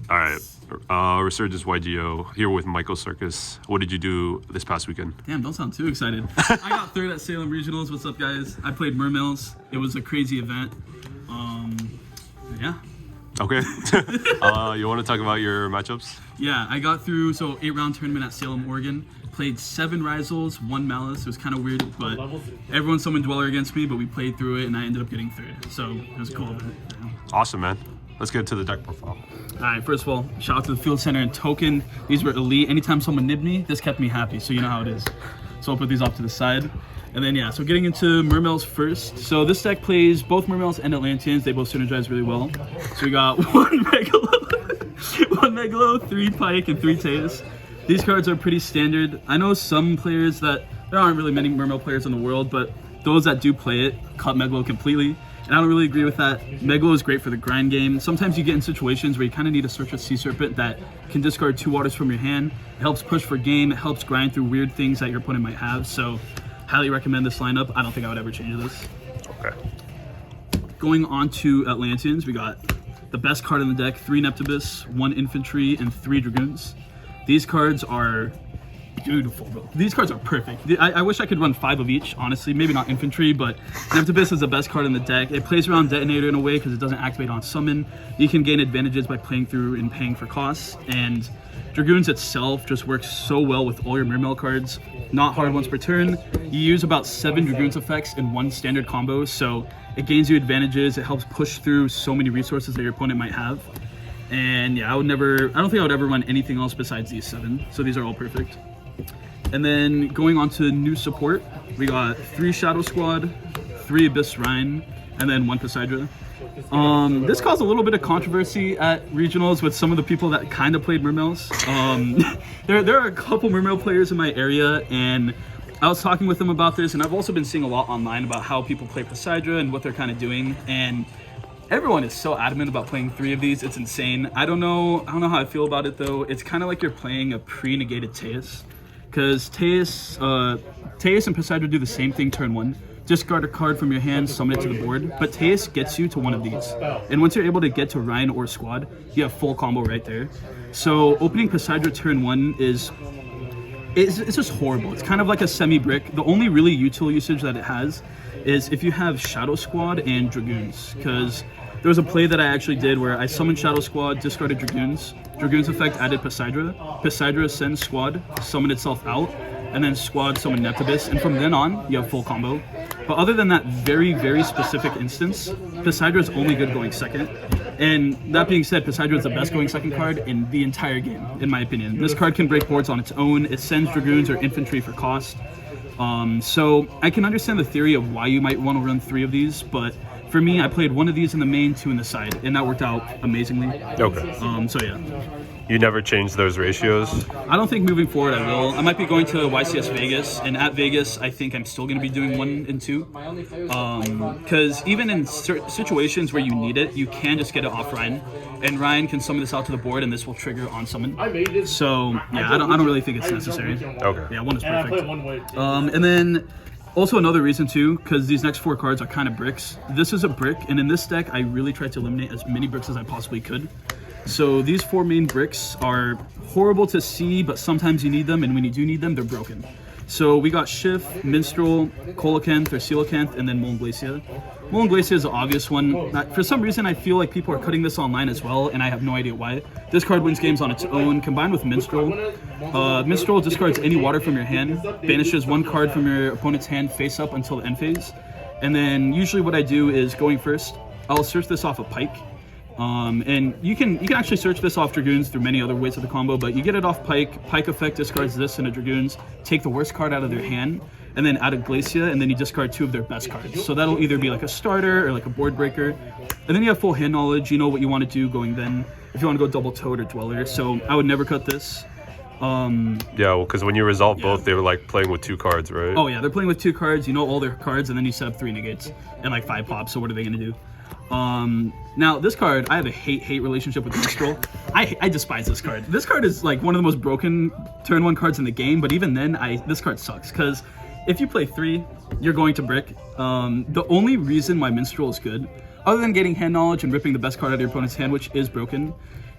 All right. Resurgence YGO here with Michael Sarkis. What did you do this past weekend? Damn, don't sound too excited. I got third at Salem Regionals. What's up, guys? I played Mermails. It was a crazy event. Yeah. Okay. You want to talk about your matchups? Yeah, I got through, 8-round tournament at Salem, Oregon. Played 7 Rysals, 1 Malice. It was kind of weird, but everyone's summoned Dweller against me, but we played through it, and I ended up getting third. So it was a cool event. Yeah. Awesome, man. Let's get to the deck profile. All right, first of all, shout out to the Field Center and Token. These were elite. Anytime someone nibbed me, this kept me happy, so you know how it is. So I'll put these off to the side. And then, yeah, so getting into Mermails first. So this deck plays both Mermails and Atlanteans. They both synergize really well. So we got 1 Megalo, 3 Pike, and 3 Teus. These cards are pretty standard. I know some players that, there aren't really many Mermail players in the world, but those that do play it cut Megalo completely. And I don't really agree with that. Megalo is great for the grind game. Sometimes you get in situations where you kind of need to search a Sea Serpent that can discard 2 waters from your hand. It helps push for game. It helps grind through weird things that your opponent might have. So highly recommend this lineup. I don't think I would ever change this. Okay. Going on to Atlanteans, we got the best card in the deck, 3 Neptibus, 1 Infantry, and 3 Dragoons. These cards are beautiful, bro. These cards are perfect. I wish I could run 5 of each, honestly. Maybe not Infantry, but Neptibus is the best card in the deck. It plays around Detonator in a way because it doesn't activate on summon. You can gain advantages by playing through and paying for costs. And Dragoons itself just works so well with all your Mermail cards. Not hard once per turn. You use about 7 Dragoons effects in 1 standard combo, so it gains you advantages. It helps push through so many resources that your opponent might have. And yeah, I don't think I would ever run anything else besides these 7. So these are all perfect. And then going on to new support, we got 3 Shadow Squad, 3 Abyss Rhine, and then 1 Poseidra. This caused a little bit of controversy at regionals with some of the people that kind of played Mermails. There are a couple Mermail players in my area, and I was talking with them about this, and I've also been seeing a lot online about how people play Poseidra and what they're kind of doing, and everyone is so adamant about playing 3 of these. It's insane. I don't know how I feel about it though. It's kind of like you're playing a pre-negated Teus, because Teus and Poseidra do the same thing turn 1. Discard a card from your hand, summon it to the board, but Teus gets you to one of these. And once you're able to get to Rhine or Squad, you have full combo right there. So opening Poseidra turn 1 it's just horrible. It's kind of like a semi-brick. The only really util usage that it has is if you have Shadow Squad and Dragoons, because there was a play that I actually did where I summoned Shadow Squad, discarded Dragoons. Dragoons effect added Poseidra. Poseidra sends Squad, summon itself out, and then Squad summon Neptibus, and from then on, you have full combo. But other than that very, very specific instance, Poseidra is only good going second. And that being said, Poseidra is the best going second card in the entire game, in my opinion. This card can break boards on its own. It sends Dragoons or Infantry for cost. So I can understand the theory of why you might want to run 3 of these, but for me, I played 1 of these in the main, 2 in the side, and that worked out amazingly. Okay. So yeah. You never changed those ratios? I don't think moving forward I will. I might be going to YCS Vegas, and at Vegas, I think I'm still going to be doing 1 and 2. Because even in situations where you need it, you can just get it off Ryan, and Ryan can summon this out to the board, and this will trigger on summon. So yeah, I don't really think it's necessary. Okay. Yeah, 1 is perfect. And then also another reason too, because these next 4 cards are kind of bricks. This is a brick, and in this deck, I really tried to eliminate as many bricks as I possibly could. So these 4 main bricks are horrible to see, but sometimes you need them, and when you do need them, they're broken. So we got Schiff, Minstrel, Coelacanth or Coelacanth, and then Molten Glacier. Molten Glacier is the obvious one. For some reason, I feel like people are cutting this online as well, and I have no idea why. This card wins games on its own, combined with Minstrel. Minstrel discards any water from your hand, banishes 1 card from your opponent's hand face up until the end phase. And then usually what I do is going first, I'll search this off a Pike. And you can actually search this off Dragoons through many other ways of the combo, but you get it off Pike. Pike effect discards this into Dragoons, take the worst card out of their hand, and then add a Glacia, and then you discard 2 of their best cards. So that'll either be like a starter or like a board breaker. And then you have full hand knowledge, you know what you want to do going then, if you want to go double Toad or Dweller. So I would never cut this. Yeah, well, because when you resolve both, they were like playing with 2 cards, right? Oh yeah, they're playing with 2 cards, you know all their cards, and then you set up 3 negates and like 5 pops, so what are they going to do? Now this card, I have a hate relationship with Minstrel. I despise this card. This card is like one of the most broken turn 1 cards in the game, but even then, this card sucks, because if you play 3, you're going to brick. The only reason why Minstrel is good, other than getting hand knowledge and ripping the best card out of your opponent's hand, which is broken,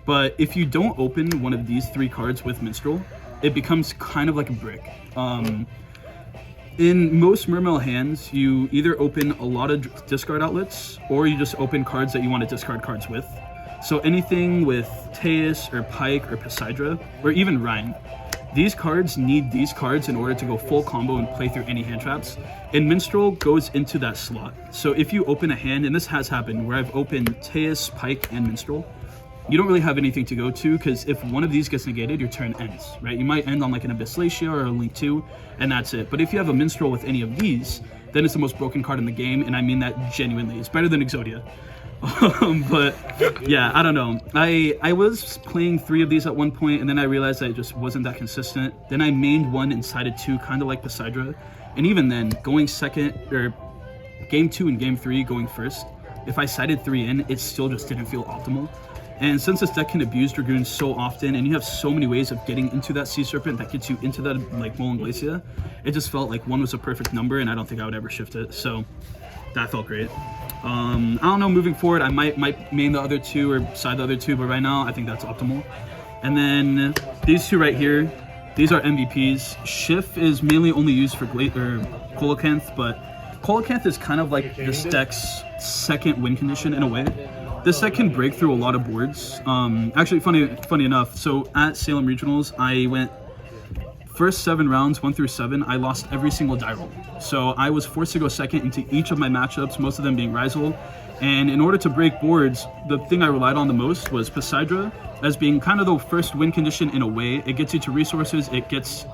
But if you don't open one of these 3 cards with Minstrel, it becomes kind of like a brick. In most Mermail hands, you either open a lot of discard outlets, or you just open cards that you want to discard cards with. So anything with Teus or Pike or Poseidra, or even Rhine, these cards need these cards in order to go full combo and play through any hand traps. And Minstrel goes into that slot. So if you open a hand, and this has happened, where I've opened Teus, Pike, and Minstrel, you don't really have anything to go to, because if one of these gets negated, your turn ends, right? You might end on like an Abyssalacia or a Link 2, and that's it. But if you have a Minstrel with any of these, then it's the most broken card in the game, and I mean that genuinely. It's better than Exodia. But yeah, I don't know. I was playing 3 of these at one point, and then I realized that it just wasn't that consistent. Then I mained 1 and sided 2, kind of like Poseidra. And even then, going second, or game 2 and game 3 going first, if I sided 3 in, it still just didn't feel optimal. And since this deck can abuse Dragoons so often, and you have so many ways of getting into that Sea Serpent that gets you into that like Molan Glacia, it just felt like 1 was a perfect number, and I don't think I would ever shift it. So that felt great. I don't know, moving forward, I might main the other 2 or side the other 2, but right now I think that's optimal. And then these 2 right here, these are MVPs. Shift is mainly only used for Colocanth, but Colocanth is kind of like this deck's second win condition in a way. This deck can break through a lot of boards. Actually, funny enough, so at Salem Regionals, I went first 7 rounds, 1 through 7, I lost every single die roll. So I was forced to go second into each of my matchups, most of them being Rizal. And in order to break boards, the thing I relied on the most was Poseidra, as being kind of the first win condition in a way. It gets you to resources, it gets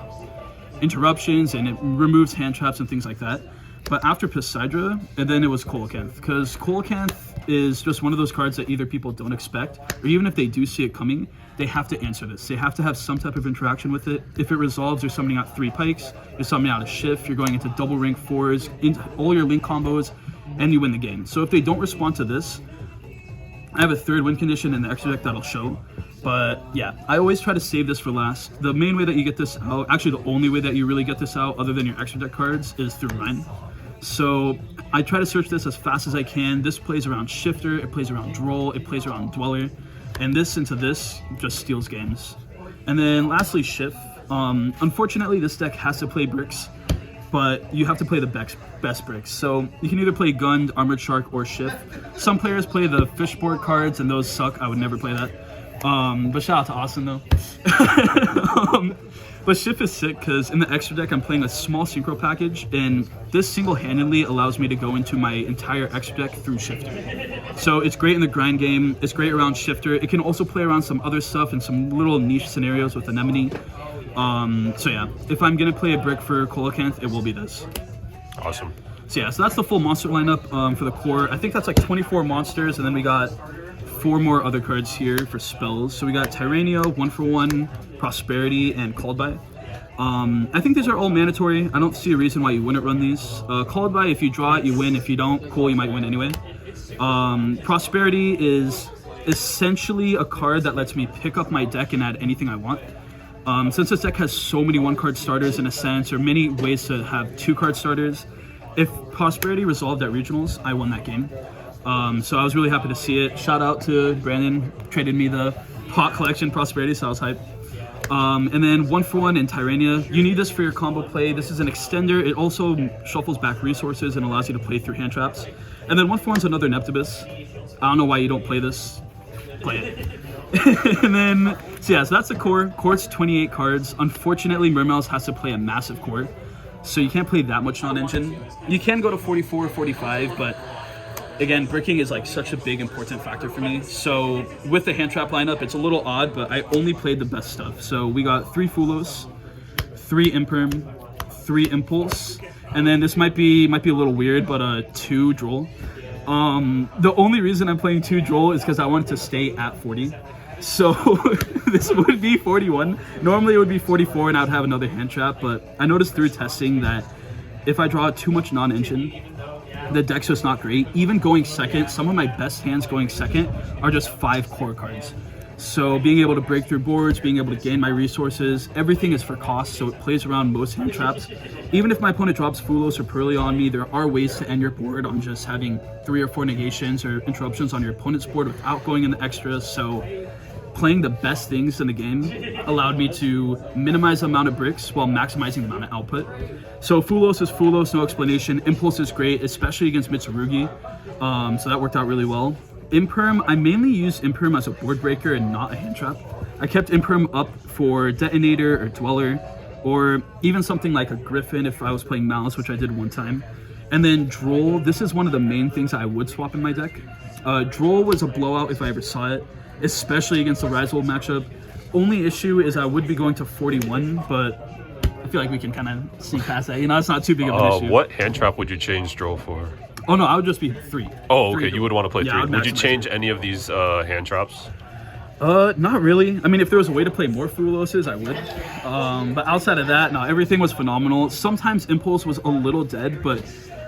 interruptions, and it removes hand traps and things like that. But after Poseidra, and then it was Colocanth, because Colocanth is just one of those cards that either people don't expect, or even if they do see it coming, they have to answer this. They have to have some type of interaction with it. If it resolves, you're summoning out 3 Pikes, you're summoning out a Shift, you're going into double rank 4s, into all your link combos, and you win the game. So if they don't respond to this, I have a 3rd win condition in the extra deck that'll show. But yeah, I always try to save this for last. The main way that you get this out, actually the only way that you really get this out other than your extra deck cards, is through Rhine. So I try to search this as fast as I can. This plays around Shifter, it plays around Droll, it plays around Dweller, and this into this just steals games. And then lastly, Shift. Unfortunately, this deck has to play bricks, but you have to play the best bricks. So you can either play Gund, Armored Shark, or Shift. Some players play the Fishboard cards, and those suck. I would never play that. But shout out to Austin though. But Shift is sick because in the extra deck I'm playing a small Synchro package, and this single-handedly allows me to go into my entire extra deck through Shifter. So it's great in the grind game, it's great around Shifter. It can also play around some other stuff and some little niche scenarios with Anemone. So yeah, if I'm gonna play a brick for Colocanth, it will be this. Awesome. So yeah, so that's the full monster lineup for the core. I think that's like 24 monsters, and then we got 4 more other cards here for spells. So we got Tyrania, 1-for-1, Prosperity, and Called By. I think these are all mandatory. I don't see a reason why you wouldn't run these. Called By, if you draw it, you win. If you don't, cool, you might win anyway. Prosperity is essentially a card that lets me pick up my deck and add anything I want. Since this deck has so many 1-card starters in a sense, or many ways to have 2-card starters, if Prosperity resolved at Regionals, I won that game. So I was really happy to see it. Shout out to Brandon, traded me the Hot Collection Prosperity, so I was hyped. And then 1-for-1 in Tyrania. You need this for your combo play. This is an extender. It also shuffles back resources and allows you to play through hand traps. And then 1-for-1 is another Neptibus. I don't know why you don't play this. Play it. And then, so yeah, so that's the core. Core's 28 cards. Unfortunately, Mermails has to play a massive core, so you can't play that much non-engine. You can go to 44 or 45, but again, bricking is like such a big important factor for me. So with the hand trap lineup, it's a little odd, but I only played the best stuff. So we got 3 Fulos, 3 Imperm, 3 Impulse, and then this might be a little weird, but 2 Droll. The only reason I'm playing 2 Droll is because I wanted to stay at 40. So this would be 41. Normally it would be 44 and I'd have another hand trap, but I noticed through testing that if I draw too much non-engine, the deck's just not great. Even going second, some of my best hands going second are just 5 core cards. So being able to break through boards, being able to gain my resources, everything is for cost, so it plays around most hand traps. Even if my opponent drops Fulos or Purley on me, there are ways to end your board on just having 3 or 4 negations or interruptions on your opponent's board without going in the extras. So playing the best things in the game allowed me to minimize the amount of bricks while maximizing the amount of output. So Fulos is Fulos, no explanation. Impulse is great, especially against Mitsurugi. So that worked out really well. Imperm, I mainly use Imperm as a board breaker and not a hand trap. I kept Imperm up for Detonator or Dweller, or even something like a Griffin if I was playing Malice, which I did one time. And then Droll, this is one of the main things I would swap in my deck. Droll was a blowout if I ever saw it, especially against the Rizal matchup. Only issue is I would be going to 41, but I feel like we can kind of sneak past that. You know, it's not too big of an issue. What hand trap would you change Droll for? Oh no, I would just be 3. Oh, okay, you would want to play Yeah, 3. Would you change any of these hand traps? Not really. I mean, if there was a way to play more Fuloses, I would. But outside of that, no, everything was phenomenal. Sometimes Impulse was a little dead, but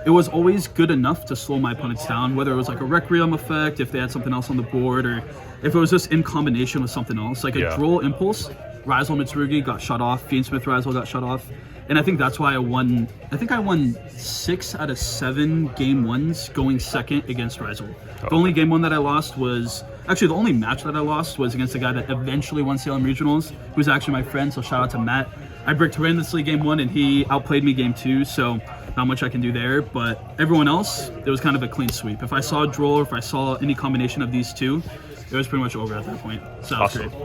it was always good enough to slow my opponents down, whether it was like a Requiem effect, if they had something else on the board, or if it was just in combination with something else. Like a Droll Impulse, Rizal Mitsurugi got shut off, Fiendsmith Rizal got shut off. And I think that's why I won. I think I won 6 out of 7 game 1s going second against Rizal. The only game 1 that I lost was, actually the only match that I lost was against a guy that eventually won Salem Regionals, who's actually my friend, so shout out to Matt. I bricked horrendously game 1 and he outplayed me game 2, so not much I can do there. But everyone else, it was kind of a clean sweep. If I saw a Droll or if I saw any combination of these two, it was pretty much over at that point. So that was great. Do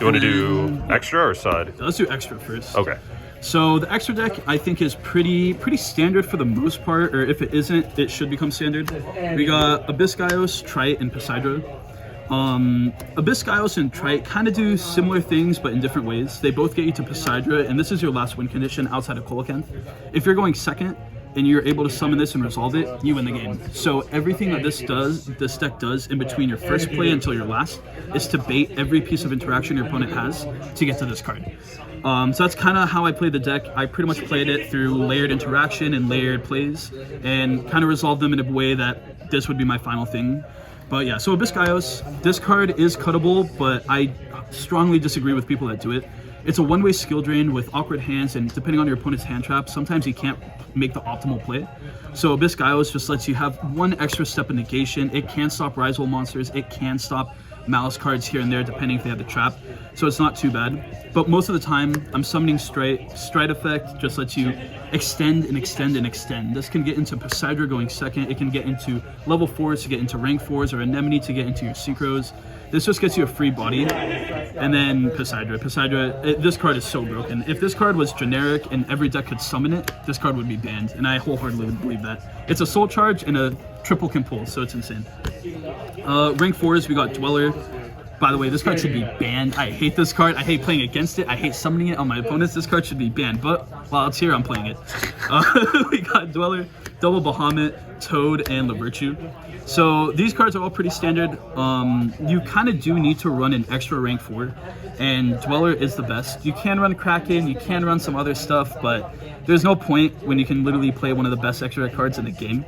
you want to do extra or side? Let's do extra first. Okay. So the extra deck I think is pretty standard for the most part, or if it isn't, it should become standard. We got Abyss-Gaios, Trite, and Poseidra. Abyss-Gaios and Trite kind of do similar things, but in different ways. They both get you to Poseidra, and this is your last win condition outside of Colocanth. If you're going second and you're able to summon this and resolve it, you win the game. So everything that this deck does in between your first play until your last, is to bait every piece of interaction your opponent has to get to this card. So that's kind of how I played the deck. I pretty much played it through layered interaction and layered plays, and kind of resolved them in a way that this would be my final thing. But yeah, so Abyss-Gaios, this card is cuttable, but I strongly disagree with people that do it. It's a one-way skill drain with awkward hands, and depending on your opponent's hand trap, sometimes you can't make the optimal play. So Abyss-Gaios just lets you have one extra step of negation. It can stop Rizal monsters, it can stop Malice cards here and there depending if they have the trap, so it's not too bad. But most of the time I'm summoning Stride effect, just lets you extend and extend and extend. This can get into Poseidra going second, it can get into level 4s to get into rank 4s, or Anemone to get into your Synchros. This just gets you a free body. And then Poseidra, this card is so broken. If this card was generic and every deck could summon it, this card would be banned, and I wholeheartedly would believe that. It's a soul charge and a triple compulse, so it's insane. Rank 4s, we got Dweller. By the way, this card should be banned. I hate this card. I hate playing against it. I hate summoning it on my opponents. This card should be banned, but while it's here, I'm playing it. We got Dweller, Double Bahamut, Toad, and LaVirtue. So these cards are all pretty standard. You kind of do need to run an extra rank 4, and Dweller is the best. You can run Kraken, you can run some other stuff, but there's no point when you can literally play one of the best extra cards in the game.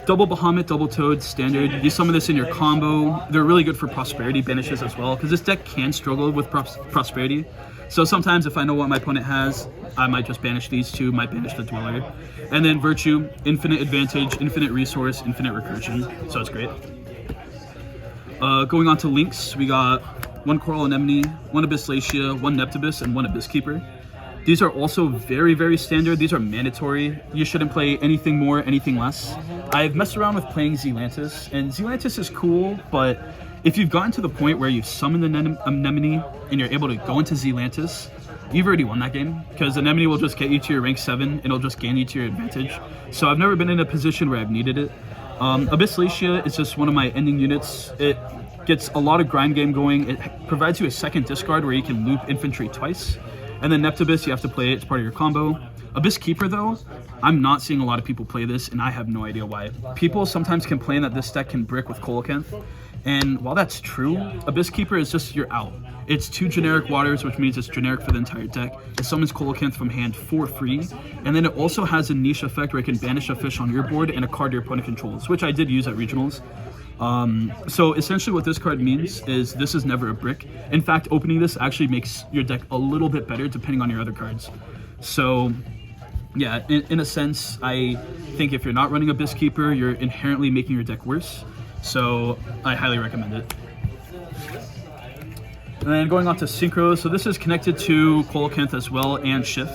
Double Bahamut, Double Toad, standard. You summon this in your combo. They're really good for Prosperity banishes as well, because this deck can struggle with Prosperity. So sometimes if I know what my opponent has, I might just banish these two, might banish the Dweller. And then Virtue, infinite advantage, infinite resource, infinite recursion, so it's great. Going on to links, we got one Coral Anemone, one Abysslacia, one Neptibus, and one Abyss Keeper. These are also very standard. These are mandatory. You shouldn't play anything more, anything less. I've messed around with playing Zealantis, and Zealantis is cool, but if you've gotten to the point where you've summoned an Anemone and you're able to go into Zealantis, you've already won that game, because Anemone will just get you to your rank 7 and it'll just gain you to your advantage. So I've never been in a position where I've needed it. Abysslacia is just one of my ending units. It gets a lot of grind game going. It provides you a second discard where you can loop infantry twice. And then Neptibus, you have to play it, it's part of your combo. Abyss Keeper though, I'm not seeing a lot of people play this, and I have no idea why. People sometimes complain that this deck can brick with Colocanth, and while that's true, Abyss Keeper is just your out. It's 2 generic waters, which means it's generic for the entire deck. It summons Colocanth from hand for free, and then it also has a niche effect where it can banish a fish on your board and a card your opponent controls, which I did use at Regionals. So essentially what this card means is this is never a brick. In fact, opening this actually makes your deck a little bit better depending on your other cards. So yeah, in a sense, I think if you're not running Abyss Keeper, you're inherently making your deck worse. So I highly recommend it. And then going on to Synchro, so this is connected to Colocanth as well and Schiff.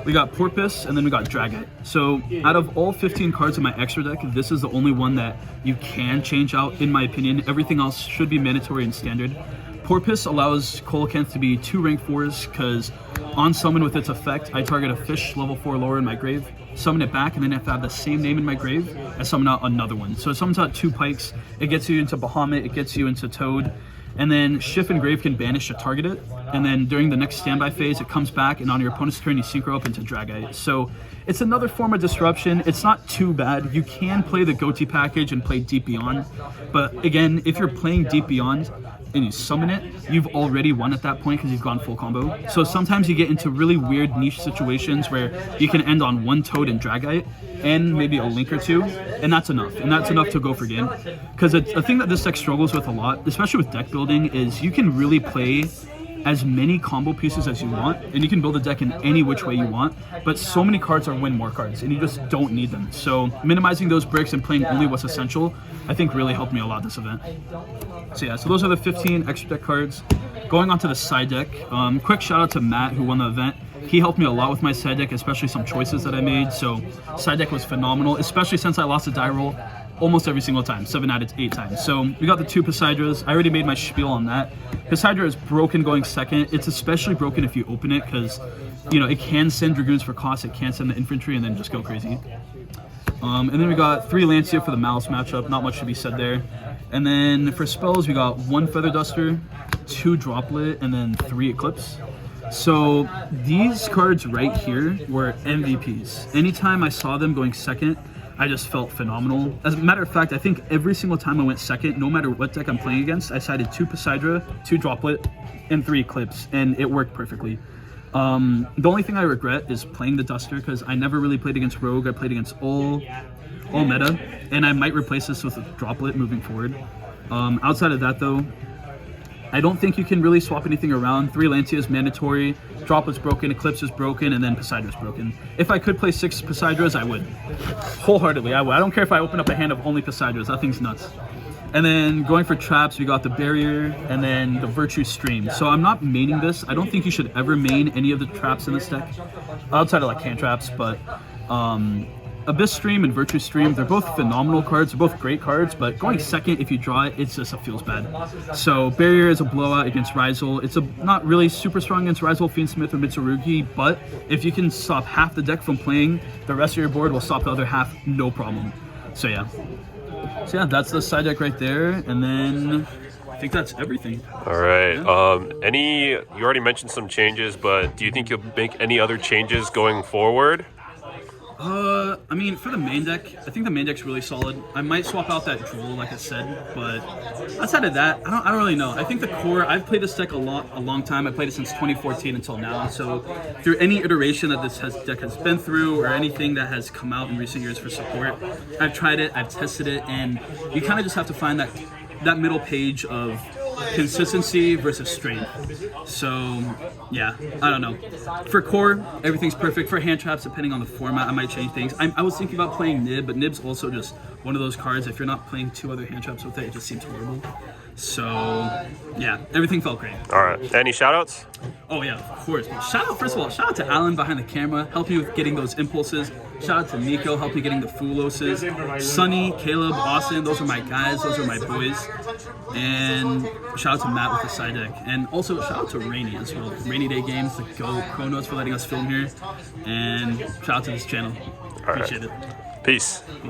We got Porpoise, and then we got Dragite. So out of all 15 cards in my extra deck, this is the only one that you can change out, in my opinion. Everything else should be mandatory and standard. Porpoise allows Colocanth to be 2 rank 4s, because on summon with its effect, I target a fish level 4 lower in my grave, summon it back, and then I have to have the same name in my grave and summon out another one. So it summons out 2 Pikes, it gets you into Bahamut, it gets you into Toad, and then Schiff and Grave can banish to target it, and then during the next standby phase, it comes back, and on your opponent's turn, you Synchro up into Dragite. So it's another form of disruption. It's not too bad. You can play the Goatee package and play Deep Beyond, but again, if you're playing Deep Beyond and you summon it, you've already won at that point because you've gone full combo. So sometimes you get into really weird niche situations where you can end on 1 Toad and Dragite and maybe a Link or 2, and that's enough. And that's enough to go for game. Because a thing that this deck struggles with a lot, especially with deck building, is you can really play as many combo pieces as you want, and you can build a deck in any which way you want, but so many cards are win more cards, and you just don't need them. So minimizing those bricks and playing only what's essential, I think really helped me a lot this event. So yeah, so those are the 15 extra deck cards. Going on to the side deck, quick shout out to Matt who won the event. He helped me a lot with my side deck, especially some choices that I made. So side deck was phenomenal, especially since I lost a die roll almost every single time, 7 out of 8 times. So we got the 2 Poseidras. I already made my spiel on that. Poseidra is broken going second. It's especially broken if you open it because, you know, it can send Dragoons for cost, it can send the infantry, and then just go crazy. And then we got 3 Lancia for the Malice matchup. Not much to be said there. And then for spells, we got 1 Feather Duster, 2 Droplet, and then 3 Eclipse. So these cards right here were MVPs. Anytime I saw them going second, I just felt phenomenal. As a matter of fact, I think every single time I went second, no matter what deck I'm playing against, I sided 2 Poseidra, 2 Droplet, and 3 Eclipse, and it worked perfectly. The only thing I regret is playing the Duster, because I never really played against Rogue. I played against all meta, and I might replace this with a Droplet moving forward. Outside of that though, I don't think you can really swap anything around. 3 Lancia is mandatory, Droplet's broken, Eclipse is broken, and then Poseidra's broken. If I could play 6 Poseidras, I would. Wholeheartedly, I would. I don't care if I open up a hand of only Poseidras, that thing's nuts. And then going for traps, we got the Barrier and then the Virtue Stream. So I'm not maining this. I don't think you should ever main any of the traps in this deck, outside of like hand traps, but Abyss Stream and Virtue Stream, they're both phenomenal cards, they're both great cards, but going second if you draw it, it feels bad. So Barrier is a blowout against Rizal. It's not really super strong against Rizal, Fiendsmith, or Mitsurugi, but if you can stop half the deck from playing, the rest of your board will stop the other half, no problem. So yeah, that's the side deck right there, and then I think that's everything. All right. You already mentioned some changes, but do you think you'll make any other changes going forward? I mean, for the main deck, I think the main deck's really solid. I might swap out that Droll, like I said, but outside of that, I don't really know. I think the core, I've played this deck a long time. I played it since 2014 until now. So through any iteration that this deck has been through, or anything that has come out in recent years for support, I've tried it, I've tested it, and you kind of just have to find that middle page of consistency versus strength. So yeah, I don't know. For core, everything's perfect. For hand traps, depending on the format, I might change things. I was thinking about playing Nib, but Nib's also just one of those cards, if you're not playing 2 other hand traps with it, it just seems horrible. So yeah, everything felt great. All right. Any shoutouts? Oh yeah, of course. First of all, shout out to Alan behind the camera, helping me with getting those impulses. Shout out to Nico, helping me getting the Fuloses. Sunny, Caleb, Austin, those are my guys, those are my boys. And shout out to Matt with the side deck. And also shout out to Rainy as well. Rainy Day Games, the Go Chronos for letting us film here. And shout out to this channel. Appreciate it. Peace.